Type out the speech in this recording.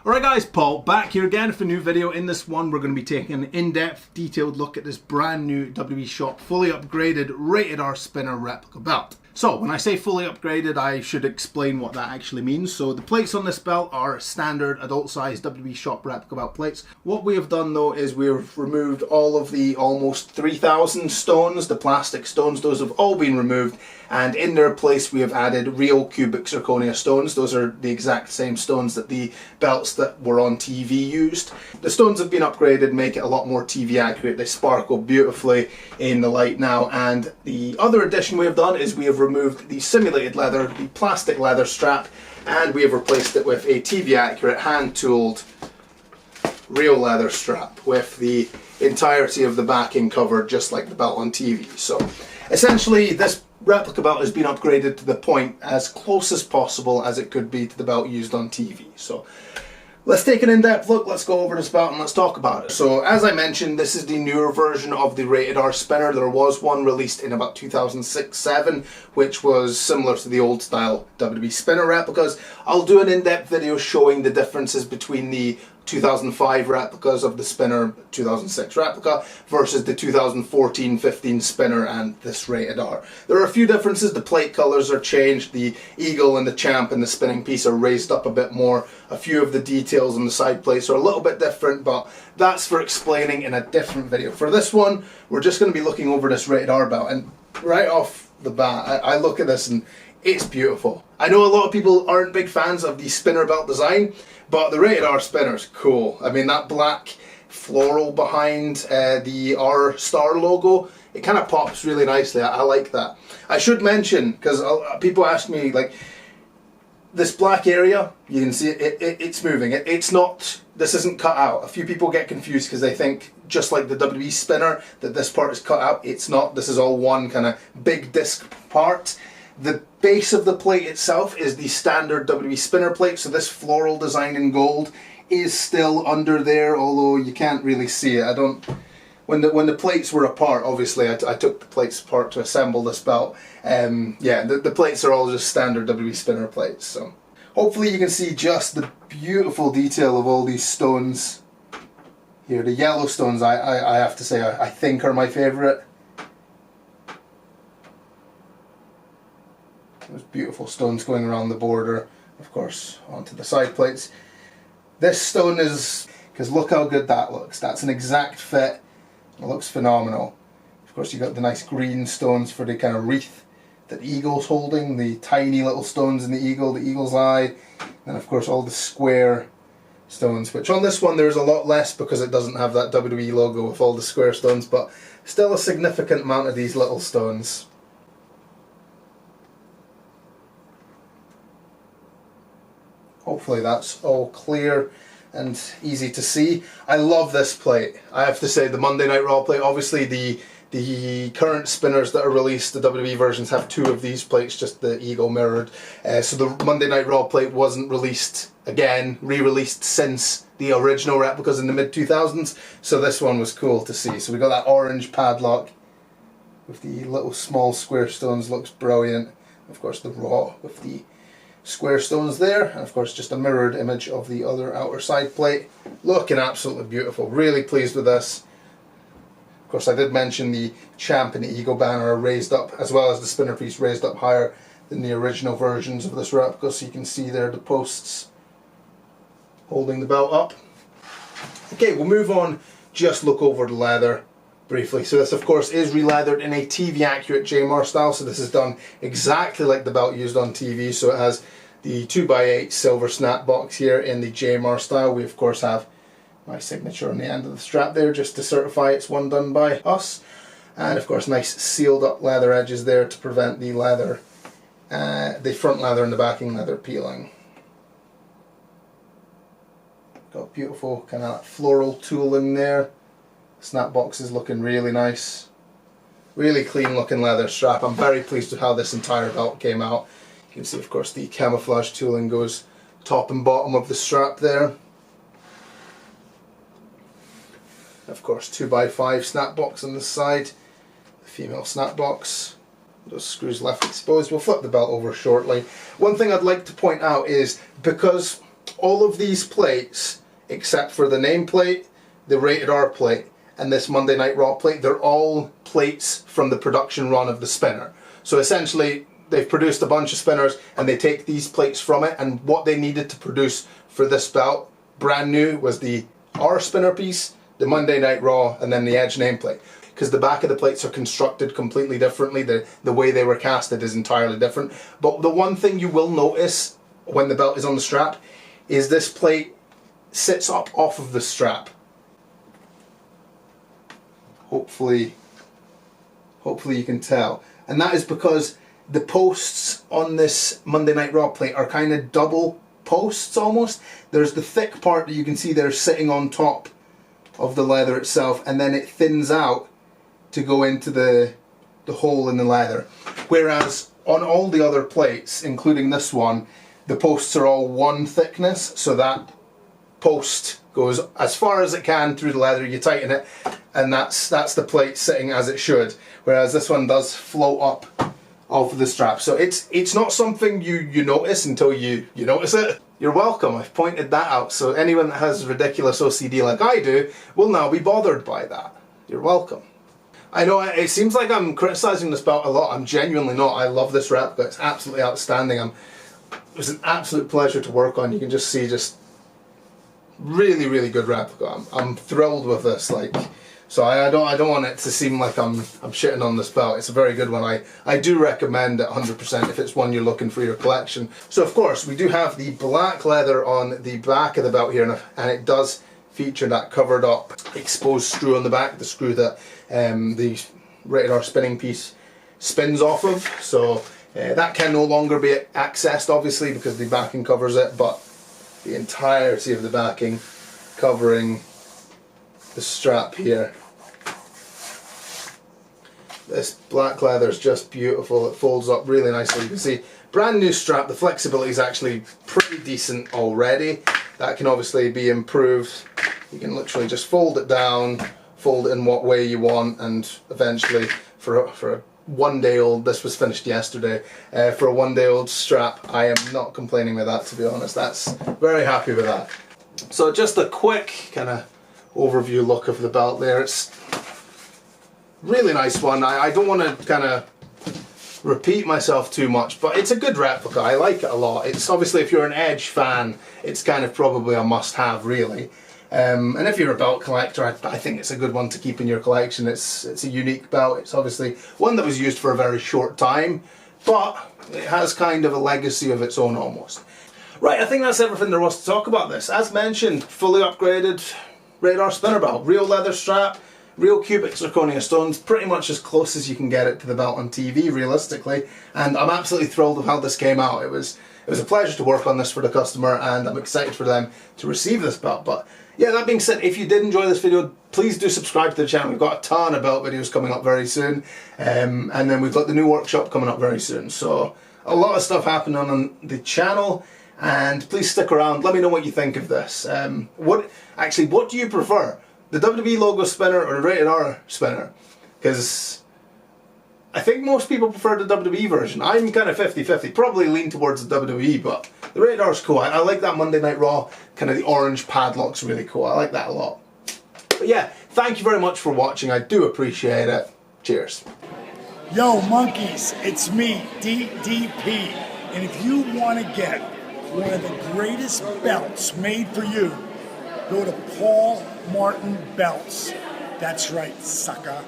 Alright guys, Paul back here again for a new video. In this one we're going to be taking an in-depth, detailed look at this brand new WWE Shop fully upgraded rated R spinner replica belt. So when I say fully upgraded, I should explain what that actually means. So the plates on this belt are standard adult size WWE Shop replica belt plates. What we have done though is we've removed all of the almost 3,000 stones, the plastic stones. Those have all been removed, and in their place we have added real Cubic Zirconia stones. Those are the exact same stones that the belts that were on TV used. The stones have been upgraded, make it a lot more TV accurate. They sparkle beautifully in the light now. And the other addition we have done is we have removed the simulated leather, the plastic leather strap, and we have replaced it with a TV accurate hand tooled real leather strap with the entirety of the backing covered just like the belt on TV. So essentially this replica belt has been upgraded to the point as close as possible as it could be to the belt used on TV. So let's take an in-depth look, let's go over this belt and let's talk about it. So as I mentioned, this is the newer version of the rated R spinner. There was one released in about 2006-07 which was similar to the old style WWE spinner replicas. I'll do an in-depth video showing the differences between the 2005 replicas of the spinner, 2006 replica versus the 2014-15 spinner and this rated R. There are a few differences. The plate colors are changed, the eagle and the champ and the spinning piece are raised up a bit more. A few of the details on the side plates are a little bit different, but that's for explaining in a different video. For this one, we're just going to be looking over this rated R belt, and right off the bat, I look at this and it's beautiful. I know a lot of people aren't big fans of the spinner belt design, but the rated R spinner's cool. I mean, that black floral behind the R star logo, it kind of pops really nicely. I like that. I should mention, because people ask me, like, this black area, you can see it's moving. It's not, this isn't cut out. A few people get confused because they think, just like the WWE spinner, that this part is cut out. It's not. This is all one kind of big disc part. The base of the plate itself is the standard WWE spinner plate, so this floral design in gold is still under there, although you can't really see it. When the plates were apart, obviously I took the plates apart to assemble this belt. Yeah, the plates are all just standard WWE spinner plates. So hopefully you can see just the beautiful detail of all these stones here. The yellow stones, I have to say, I think are my favourite. There's beautiful stones going around the border, of course, onto the side plates. This stone is, because look how good that looks. That's an exact fit. It looks phenomenal. Of course, you got the nice green stones for the kind of wreath that the eagle's holding, the tiny little stones in the eagle's eye, and of course all the square stones, which on this one there's a lot less because it doesn't have that WWE logo with all the square stones, but still a significant amount of these little stones. Hopefully that's all clear and easy to see. I love this plate. I have to say, the Monday Night Raw plate, obviously the current spinners that are released, the WWE versions, have two of these plates, just the eagle mirrored. So the Monday Night Raw plate wasn't released again, re-released since the original replicas in the mid-2000s. So this one was cool to see. So we got that orange padlock with the little small square stones, looks brilliant. Of course the Raw with the square stones there, and of course just a mirrored image of the other outer side plate. Looking absolutely beautiful. Really pleased with this. Of course I did mention the champ and the eagle banner are raised up, as well as the spinner piece raised up higher than the original versions of this replica, so you can see there the posts holding the belt up. Okay, we'll move on, just look over the leather briefly. So this of course is re-leathered in a TV accurate JMR style, so this is done exactly like the belt used on TV. So it has the 2x8 silver snap box here in the JMR style. We of course have my signature on the end of the strap there just to certify it's one done by us, and of course nice sealed up leather edges there to prevent the leather, the front leather and the backing leather peeling. Got beautiful kind of floral tooling there. Snap box is looking really nice. Really clean looking leather strap. I'm very pleased with how this entire belt came out. You can see of course the camouflage tooling goes top and bottom of the strap there. Of course 2x5 snap box on the side. The female snap box. Those screws left exposed. We'll flip the belt over shortly. One thing I'd like to point out is, because all of these plates, except for the nameplate, the Rated R plate, and this Monday Night Raw plate, they're all plates from the production run of the spinner. So essentially, they've produced a bunch of spinners and they take these plates from it, and what they needed to produce for this belt, brand new, was the R spinner piece, the Monday Night Raw, and then the Edge nameplate. Because the back of the plates are constructed completely differently, the way they were casted is entirely different. But the one thing you will notice when the belt is on the strap is this plate sits up off of the strap. Hopefully you can tell. And that is because the posts on this Monday Night Raw plate are kind of double posts almost. There's the thick part that you can see there sitting on top of the leather itself, and then it thins out to go into the hole in the leather. Whereas on all the other plates, including this one, the posts are all one thickness, so that post goes as far as it can through the leather, you tighten it, and that's the plate sitting as it should. Whereas this one does float up off of the strap. So it's not something you notice until you notice it. You're welcome, I've pointed that out, so anyone that has ridiculous OCD like I do will now be bothered by that. You're welcome. I know it seems like I'm criticising this belt a lot. I'm genuinely not. I love this replica. It's absolutely outstanding. It was an absolute pleasure to work on. You can just see really, really good replica. I'm thrilled with this. So I don't want it to seem like I'm shitting on this belt. It's a very good one. I do recommend it 100% if it's one you're looking for your collection. So of course we do have the black leather on the back of the belt here, and it does feature that covered up exposed screw on the back, the screw that the Rated R spinning piece spins off of. So that can no longer be accessed obviously because the backing covers it, but the entirety of the backing covering the strap here. This black leather is just beautiful. It folds up really nicely. You can see brand new strap. The flexibility is actually pretty decent already. That can obviously be improved. You can literally just fold it down, fold it in what way you want, and eventually for a one-day-old, this was finished yesterday, for a one-day-old strap, I am not complaining with that, to be honest. That's very happy with that. So just a quick kind of overview look of the belt there. It's really nice one. I don't want to kind of repeat myself too much, but it's a good replica. I like it a lot. It's obviously, if you're an Edge fan, it's kind of probably a must-have really. And if you're a belt collector, I think it's a good one to keep in your collection. It's a unique belt. It's obviously one that was used for a very short time, but it has kind of a legacy of its own almost. Right, I think that's everything there was to talk about this. As mentioned, fully upgraded Rated R spinner belt, real leather strap, real cubic zirconia stones, pretty much as close as you can get it to the belt on TV realistically, and I'm absolutely thrilled with how this came out. It was a pleasure to work on this for the customer, and I'm excited for them to receive this belt. But yeah, that being said, if you did enjoy this video, please do subscribe to the channel. We've got a ton of belt videos coming up very soon, and then we've got the new workshop coming up very soon, so a lot of stuff happening on the channel. And please stick around. Let me know what you think of this. What do you prefer? The WWE logo spinner or the Rated R spinner? Because I think most people prefer the WWE version. I'm kind of 50-50. Probably lean towards the WWE, but the Rated R is cool. I like that Monday Night Raw. Kind of the orange padlock's really cool. I like that a lot. But yeah, thank you very much for watching. I do appreciate it. Cheers. Yo, monkeys, it's me, DDP. And if you want to get one of the greatest belts made for you, go to Paulmartinbelts. That's right, sucker.